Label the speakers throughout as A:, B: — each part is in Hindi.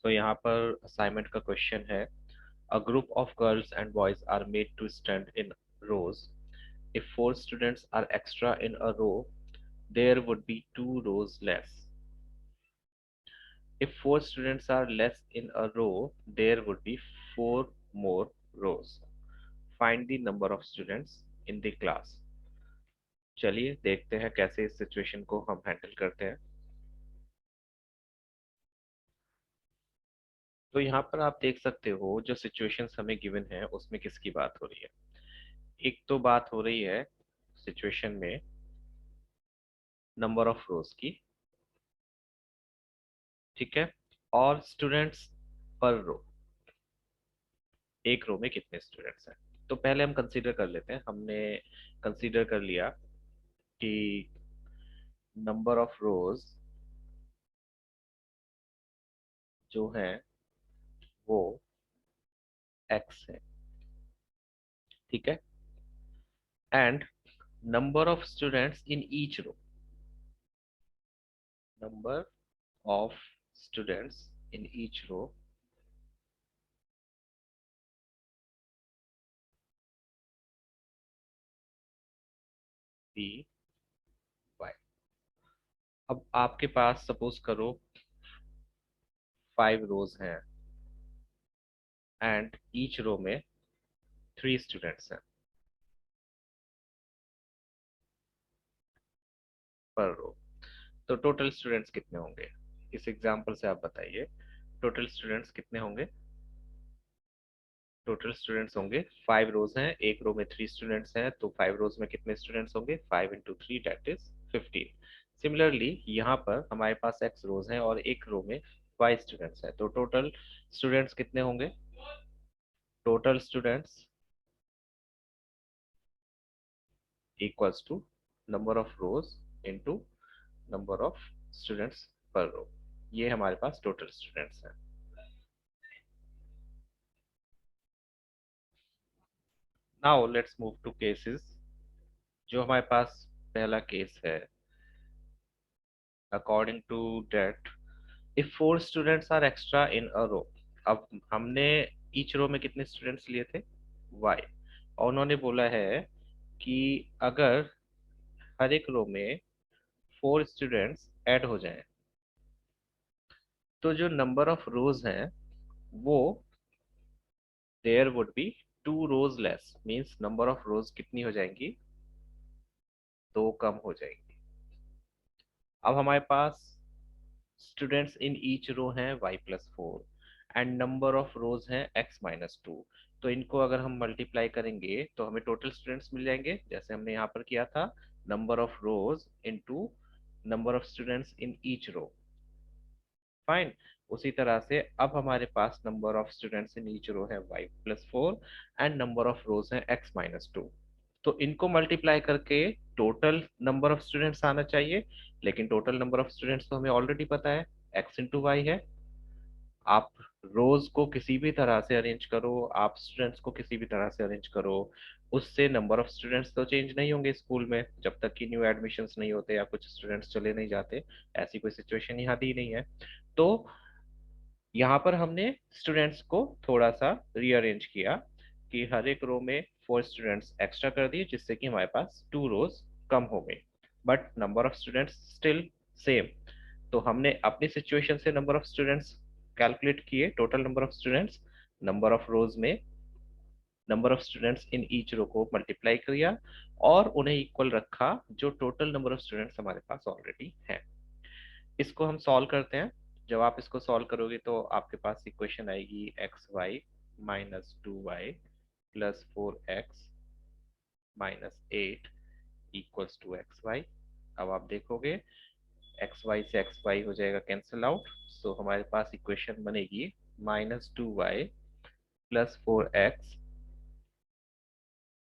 A: तो यहाँ पर असाइनमेंट का क्वेश्चन है, a group of girls and boys are made to stand in rows. If four students are extra in a row, there would be two rows less. If four students are less in a row, there would be four more rows. Find the number of students in the class. चलिए देखते हैं कैसे इस सिचुएशन को हम हैंडल करते हैं। तो यहाँ पर आप देख सकते हो जो सिचुएशंस हमें गिवन है उसमें किसकी बात हो रही है। एक तो बात हो रही है सिचुएशन में नंबर ऑफ रोज की, ठीक है, और स्टूडेंट्स पर रो, एक रो में कितने स्टूडेंट्स हैं। तो पहले हम कंसीडर कर लेते हैं। हमने कंसीडर कर लिया कि नंबर ऑफ रोज जो है वो एक्स है, ठीक है, and number of students in each row, number of students in each row be Y. अब आपके पास सपोज करो 5 रोज हैं एंड ईच रो में 3 स्टूडेंट्स हैं पर रो। तो टोटल स्टूडेंट्स कितने होंगे इस एग्जांपल से आप बताइए। टोटल स्टूडेंट्स कितने होंगे? टोटल स्टूडेंट्स होंगे 5 रोज हैं, एक रो में 3 स्टूडेंट्स हैं, तो 5 रोज में कितने स्टूडेंट्स होंगे? 5 × 3 दैट इज 15। सिमिलरली यहाँ पर हमारे पास x रोज हैं और एक रो में y स्टूडेंट्स हैं, तो टोटल स्टूडेंट्स कितने होंगे? Total students equals to number of rows into number of students per row. ये हमारे पास टोटल स्टूडेंट्स हैं। Now let's move to cases. जो हमारे पास पहला केस है, according to that if 4 students are extra in a row. अब हमने ईच रो में कितने स्टूडेंट्स लिए थे? y, और उन्होंने बोला है कि अगर हर एक रो में 4 स्टूडेंट्स ऐड हो जाएं तो जो नंबर ऑफ रोज हैं वो there would be 2 rows less, means number of rows कितनी हो जाएंगी? 2 कम हो जाएंगी। अब हमारे पास स्टूडेंट्स इन ईच रो हैं y+4 and number of rows हैं x-2। तो इनको अगर हम मल्टीप्लाई करेंगे तो हमें टोटल स्टूडेंट्स मिल जाएंगे जैसे हमने यहाँ पर किया था, number of rows into number of students in each row. Fine. उसी तरह से अब हमारे पास number of students in each row है y+4 एंड नंबर ऑफ रोज है x-2। तो इनको मल्टीप्लाई करके टोटल नंबर ऑफ स्टूडेंट्स आना चाहिए, लेकिन टोटल नंबर ऑफ स्टूडेंट्स तो हमें ऑलरेडी पता है x × y है। आप रोज को किसी भी तरह से अरेंज करो, आप स्टूडेंट्स को किसी भी तरह से अरेंज करो, उससे नंबर ऑफ स्टूडेंट्स तो चेंज नहीं होंगे स्कूल में जब तक कि न्यू एडमिशन्स नहीं होते या कुछ स्टूडेंट्स चले नहीं जाते। ऐसी कोई सिचुएशन यहाँ दी नहीं है। तो यहाँ पर हमने स्टूडेंट्स को थोड़ा सा रीअरेंज किया कि हर एक रो में 4 स्टूडेंट्स एक्स्ट्रा कर दिए जिससे कि हमारे पास 2 रोज कम हो गई, but number of students still same. तो हमने अपनी सिचुएशन से नंबर ऑफ स्टूडेंट्स कैलकुलेट किए, total number of students, number of rows में number of students in each row को मल्टीप्लाई किया और उन्हें इक्वल रखा जो टोटल नंबर ऑफ स्टूडेंट्स हमारे पास ऑलरेडी है। इसको हम सॉल्व करते हैं। जब आप इसको सॉल्व करोगे तो आपके पास इक्वेशन आएगी xy-2y plus 4x-8 equals to xy। अब आप देखोगे xy से xy हो जाएगा कैंसिल आउट, सो हमारे पास इक्वेशन बनेगी -2y प्लस 4x,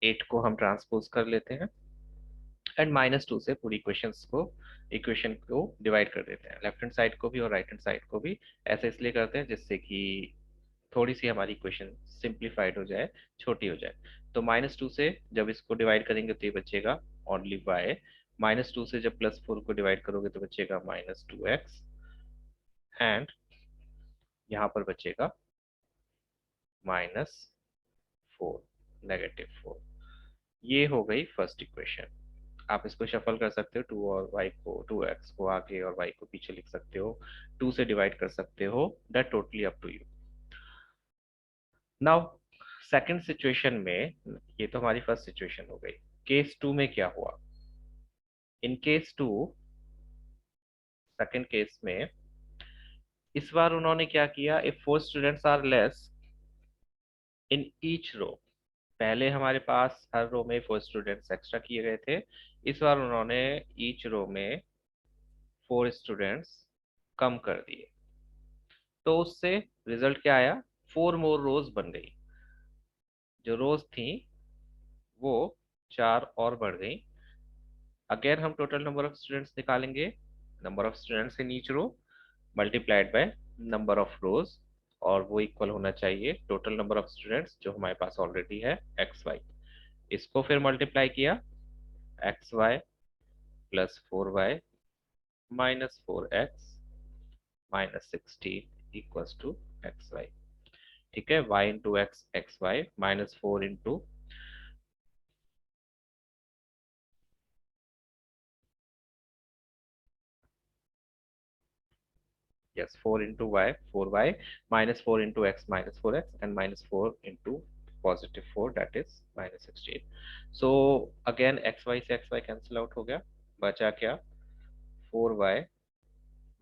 A: 8 को हम ट्रांसपोज कर लेते हैं एंड -2 से पूरी इक्वेशन को डिवाइड कर देते हैं, लेफ्ट हैंड साइड को भी और राइट हैंड साइड को भी। ऐसे इसलिए करते हैं जिससे कि थोड़ी सी हमारी इक्वेशन सिंप्लीफाइड हो जाए, छोटी हो जाए। तो -2 से जब इसको डिवाइड करेंगे तो ये बचेगा ओनली y, -2 से जब +4 को डिवाइड करोगे तो बचेगा -2x, एंड यहाँ पर बचेगा -4, -4। ये हो गई फर्स्ट इक्वेशन। आप इसको शफल कर सकते हो, 2 एक्स को आगे और वाई को पीछे लिख सकते हो, 2 से डिवाइड कर सकते हो, that totally up to you. Now second situation में, ये तो हमारी फर्स्ट सिचुएशन हो गई। केस 2 में क्या हुआ? इन केस 2, सेकंड केस में, इस बार उन्होंने क्या किया, if 4 students are less in each row. पहले हमारे पास हर रो में 4 स्टूडेंट्स एक्स्ट्रा किए गए थे, इस बार उन्होंने ईच रो में 4 स्टूडेंट्स कम कर दिए। तो उससे रिजल्ट क्या आया? 4 मोर रोज बन गई। जो रोज थी वो 4 और बढ़ गई। अगेन हम टोटल नंबर ऑफ स्टूडेंट्स निकालेंगे, number of students in each row multiplied by number of rows, और वो इक्वल होना चाहिए टोटल नंबर ऑफ स्टूडेंट्स जो हमारे पास ऑलरेडी है एक्स वाई। इसको फिर मल्टीप्लाई किया, X Y +4y -4x -16 equals to X Y. ठीक है, y into X X Y -4 into, yes, 4 into y, 4y -4 into x -4x and -4 into +4, that is -16. So again xy से xy cancel out हो गया, बचा क्या? 4y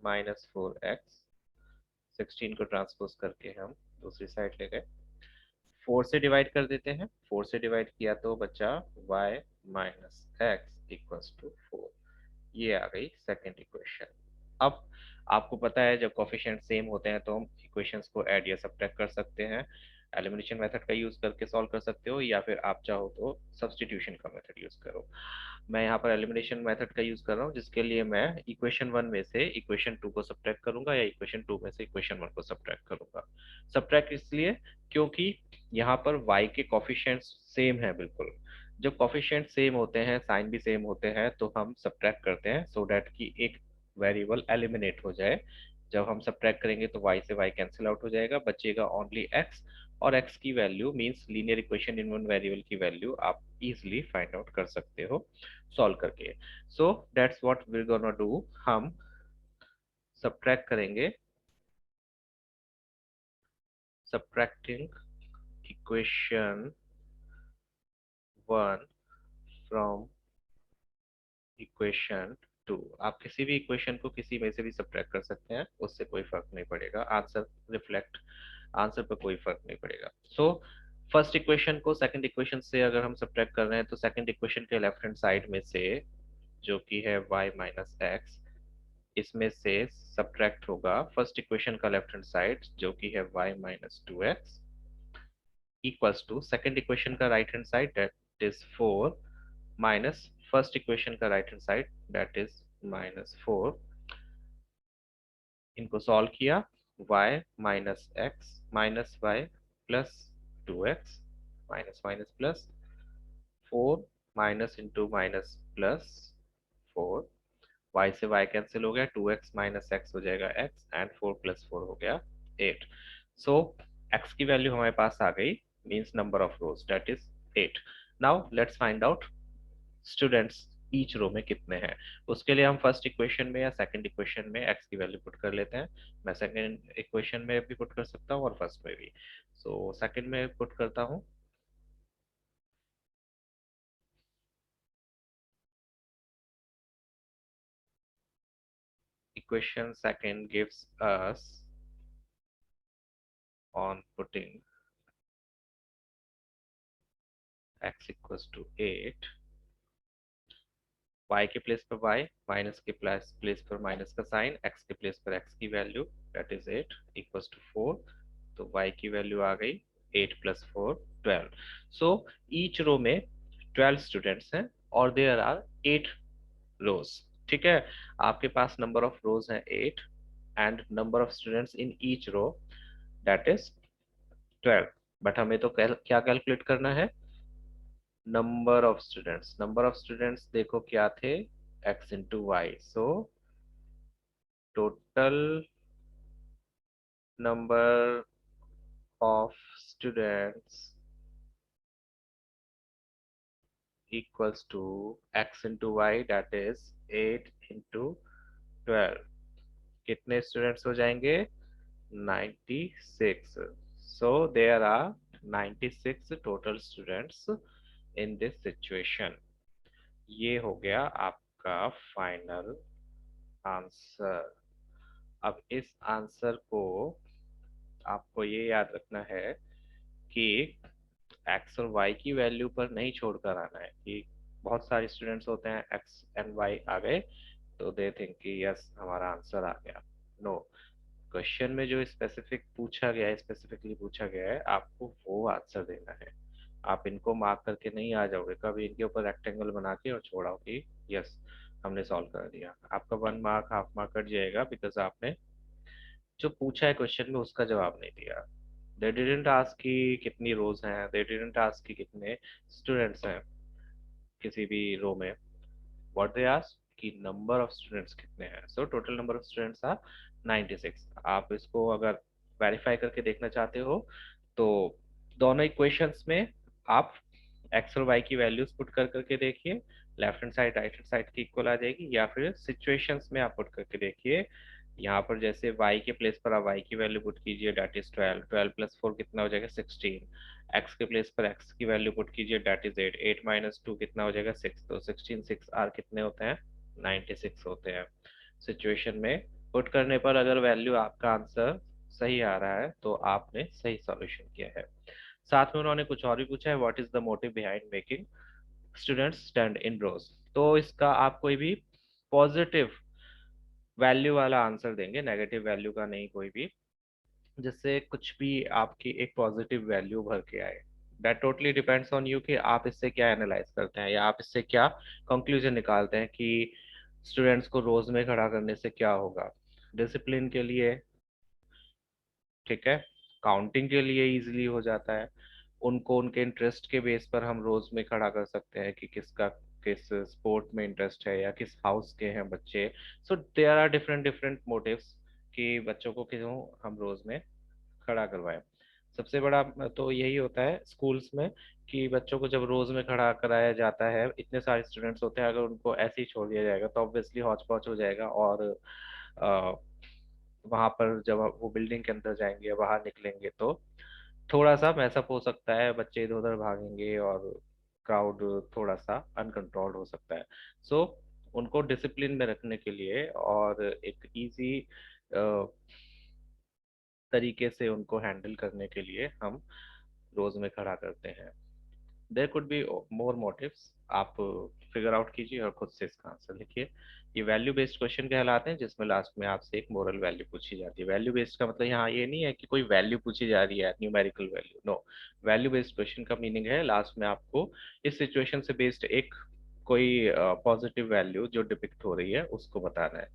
A: -4x, 16 को ट्रांसपोज करके हम दूसरी साइड ले गए, 4 से डिवाइड कर देते हैं, 4 से डिवाइड किया तो बचा y -x इक्वल्स टू 4। ये आ गई सेकेंड इक्वेशन। अब आपको पता है जब कोफिशिएंट सेम होते हैं तो हम इक्वेशंस को ऐड या सब्ट्रैक्ट कर सकते हैं। एलिमिनेशन मेथड का यूज करके सॉल्व कर सकते हो, या फिर आप चाहो तो सब्स्टिट्यूशन का मेथड यूज करो। मैं यहाँ पर एलिमिनेशन मेथड का यूज कर रहा हूँ, जिसके लिए मैं इक्वेशन 1 में से इक्वेशन 2 को सब्ट्रैक्ट करूंगा, या इक्वेशन 2 में से इक्वेशन 1 को सब्ट्रैक्ट करूंगा। सब्ट्रैक्ट इसलिए क्योंकि यहाँ पर y के कोफिशिएंट्स सेम है बिल्कुल। जब कोफिशिएंट सेम होते हैं, साइन भी सेम होते हैं, तो हम सब्ट्रैक्ट करते हैं सो दैट कि एक वेरिएबल एलिमिनेट हो जाए। जब हम सब्ट्रैक्ट करेंगे तो y से y कैंसिल आउट हो जाएगा, बचेगा ओनली x, और x की वैल्यू means linear equation in one variable की वैल्यू आप इजीली फाइंड आउट कर सकते हो सॉल्व करके। So that's what we gonna do, हम सब्ट्रैक्ट करेंगे, सब्ट्रैक्टिंग इक्वेशन 1 फ्रॉम इक्वेशन 2। आप किसी भी इक्वेशन को किसी में से भी सब्ट्रैक्ट कर सकते हैं, उससे कोई फर्क नहीं पड़ेगा, आंसर रिफ्लेक्ट, आंसर पर कोई फर्क नहीं पड़ेगा। सो फर्स्ट इक्वेशन को सेकंड इक्वेशन से अगर हम सब्ट्रैक्ट कर रहे हैं तो सेकंड इक्वेशन के लेफ्ट हैंड साइड में से जो कि है y -x, इसमें से सब्ट्रैक्ट होगा फर्स्ट इक्वेशन का लेफ्ट हैंड साइड जो कि है y -2x equals to second equation का right hand side that is 4 minus first equation का right hand side that is -4। इनको सॉल्व किया, y -x -y +2x minus minus plus 4 minus into minus plus 4, y से y कैंसिल हो गया, 2x -x हो जाएगा x, एंड 4 + 4 हो गया 8। सो x की वैल्यू हमारे पास आ गई, means number of rows that is 8। Now let's find out students each row में कितने हैं। उसके लिए हम फर्स्ट इक्वेशन में या सेकंड इक्वेशन में x की वैल्यू पुट कर लेते हैं। मैं सेकंड इक्वेशन में भी पुट कर सकता हूँ और फर्स्ट में भी। सो सेकंड में पुट करता हूँ, equation second gives us, on putting x equals to 8, y के प्लेस पर y, माइनस के प्लेस पर माइनस का साइन, x के प्लेस पर x की value that is 8 equals to 4। तो y की वैल्यू आ गई 8 + 4 12। सो ईच रो में 12 स्टूडेंट्स हैं और देयर आर 8 रोज। ठीक है, आपके पास नंबर ऑफ रोज हैं 8 and number of students in each row that is 12। But हमें तो क्या कैलकुलेट करना है? Number of students. Number of students देखो क्या थे, x into Y. So total number of students equals to x into y, that is 8 into 12. कितने स्टूडेंट्स हो जाएंगे? 96. So there are 96 total students in this situation. ये हो गया आपका फाइनल आंसर। अब इस आंसर को आपको ये याद रखना है कि एक्स और वाई की वैल्यू पर नहीं छोड़कर आना है कि बहुत सारे स्टूडेंट्स होते हैं एक्स एंड वाई आ गए तो दे थिंक कि यस हमारा आंसर आ गया। नो, क्वेश्चन में जो स्पेसिफिक पूछा गया है, स्पेसिफिकली पूछा गया है, आपको वो आंसर देना है। आप इनको मार्क करके नहीं आ जाओगे कभी इनके ऊपर रेक्टेंगल बना के और छोड़ाओ कि यस हमने सॉल्व कर दिया। आपका 1 मार्क हाफ मार्क कट जाएगा बिकॉज आपने जो पूछा है क्वेश्चन में उसका जवाब नहीं दिया। दे डिडंट आस्क कि कितनी रोज हैं, दे डिडंट आस्क कि कितने स्टूडेंट्स हैं किसी भी रो में। व्हाट दे आस्क कि नंबर ऑफ स्टूडेंट्स कितने हैं। So total number of students are 96। आप इसको अगर वेरीफाई करके देखना चाहते हो तो दोनों इक्वेशंस में आप एक्स और वाई की वैल्यूज पुट कर करके देखिए, left hand side right hand side की इक्वल आ जाएगी, या फिर सिचुएशंस में आप पुट करके देखिए। यहाँ पर जैसे y के प्लेस पर आप y की वैल्यू पुट कीजिए, डेट इज 12, 12 प्लस 4 कितना हो जाएगा 16। x के प्लेस पर x की वैल्यू पुट कीजिए, डेट इज 8, 8 माइनस 2 कितना हो जाएगा 6, तो 16 6 आर कितने होते हैं 96 होते हैं। सिचुएशन में पुट करने पर अगर वैल्यू आपका आंसर सही आ रहा है तो आपने सही सॉल्यूशन किया है। साथ में उन्होंने कुछ और भी पूछा है, what is the motive behind making students stand in rows. तो इसका आप कोई भी पॉजिटिव वैल्यू वाला आंसर देंगे, नेगेटिव वैल्यू का नहीं कोई भी, जिससे कुछ भी आपकी एक पॉजिटिव वैल्यू भर के आए। That totally depends on you कि आप इससे क्या एनालाइज करते हैं या आप इससे क्या कंक्लूजन निकालते हैं कि स्टूडेंट्स को रोज में खड़ा करने से क्या होगा। डिसिप्लिन के लिए ठीक है, काउंटिंग के लिए इजीली हो जाता है, उनको उनके इंटरेस्ट के बेस पर हम रोज में खड़ा कर सकते हैं कि किसका किस स्पोर्ट में इंटरेस्ट है या किस हाउस के हैं बच्चे। So there are different different motives कि बच्चों को क्यों हम रोज में खड़ा करवाएं। सबसे बड़ा तो यही होता है स्कूल्स में कि बच्चों को जब रोज में खड़ा कराया जाता है, इतने सारे स्टूडेंट्स होते हैं, अगर उनको ऐसे ही छोड़ दिया जाएगा तो ऑब्वियसली हौच पौच हो जाएगा और वहां पर जब वो बिल्डिंग के अंदर जाएंगे या बाहर निकलेंगे तो थोड़ा सा मैसअप हो सकता है, बच्चे इधर उधर भागेंगे और क्राउड थोड़ा सा अनकंट्रोल्ड हो सकता है। सो उनको डिसिप्लिन में रखने के लिए और एक इजी तरीके से उनको हैंडल करने के लिए हम रोज में खड़ा करते हैं। There could be more motives, आप फिगर आउट कीजिए और खुद से इसका आंसर लिखिए। ये वैल्यू बेस्ड क्वेश्चन कहलाते हैं जिसमें लास्ट में आपसे एक मोरल वैल्यू पूछी जाती है। वैल्यू बेस्ड का मतलब यहाँ ये नहीं है कि कोई वैल्यू पूछी जा रही है numerical value, no. Value based question का मीनिंग है लास्ट में आपको इस सिचुएशन से बेस्ड एक कोई पॉजिटिव वैल्यू जो डिपिक्ट हो रही है उसको बताना है।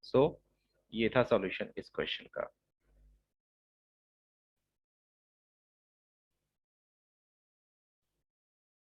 A: सो ये था सॉल्यूशन इस क्वेश्चन का।